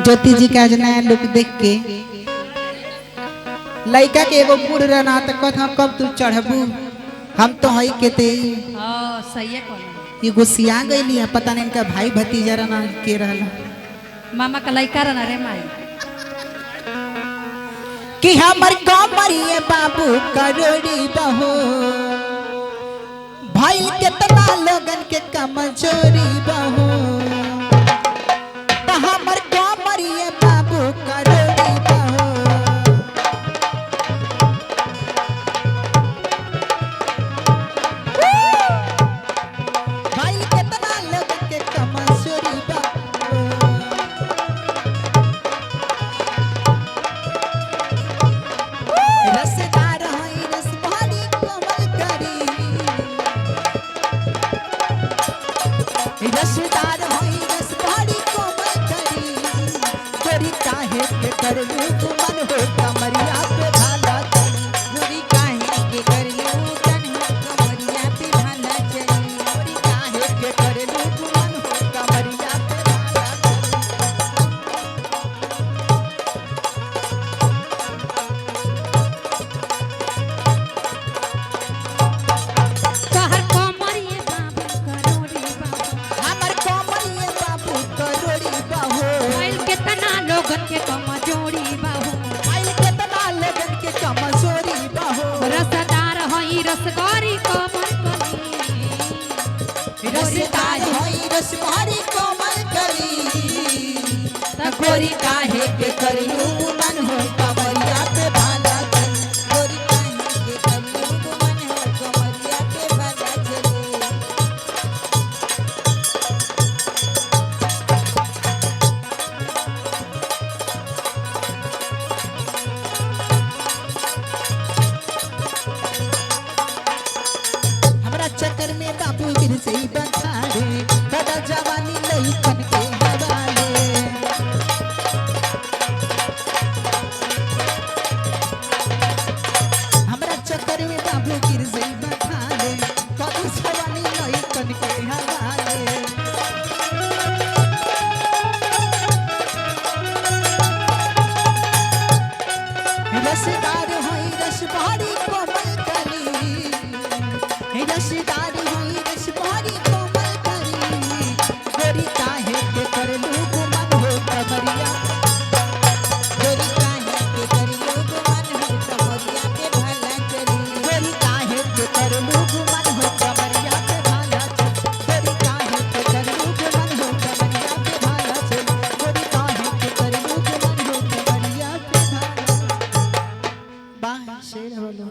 ज्योति जी का आज नया लुक देख के लड़का के एगो बूढ़ रहना तो कथा कब तू चढ़बू हम तो हई के ते सही है कौन ये गुस्सिया गईली है पता नहीं इनका भाई भतीजा रहना के रहला मामा का लड़का रहना रे माई कि हमर कमरिए बाबू करोड़ी बहो भाई कितना लोगन के कमजोरी बहो तो हमर कमरिए बाबू करोड़ी बहो भाई कितना लोगन के कमजोरी बहो रसदार हई रस भारी कमल करी रसदार हई रस भारी कमल करी गोरी काहे के करलू तू मन हो कमरिया पे भाला चली गोरी काहे के करलू तन हो कमरिया पे भाला चली गोरी काहे के करलू तू मन हो कमरिया पे भाला तोहर कमरिए बाबू करोड़ी बाबू हमर कमरिए बाबू करोड़ी बहो भइल केतना लोगन के कमजोरी बाबू आइल केतना लोगन के कमजोरी बहो रसदार हई रसगोरी कमर कली रसदार हई रस भारी कमल करी त गोरी काहे के करलू मन हो कमरिया पे भाला चली गोरी काहे के करलू मन हो कमरिया पे भाला चली हमरा चक्कर में बाबू गिर से ही बखाड़े बड़ा जवानी लइकन के हवाले हमरा चक्कर में बाबू गिर से ही बखाड़े बड़ा जवानी लइकन के हवाले रसदार होई रस भारी कोमल करी रसदार होई रस भारी कोमल करी गोरी काहे के करलू गुमान हो कमरिया गोरी काहे के करलू गुमान हो कमरिया पे भाला चली गोरी काहे के करलू गुमान हो कमरिया पे भाला चली गोरी काहे के करलू गुमान हो कमरिया पे भाला चली गोरी काहे के करलू गुमान हो कमरिया पे भाला बाह शेर बोलो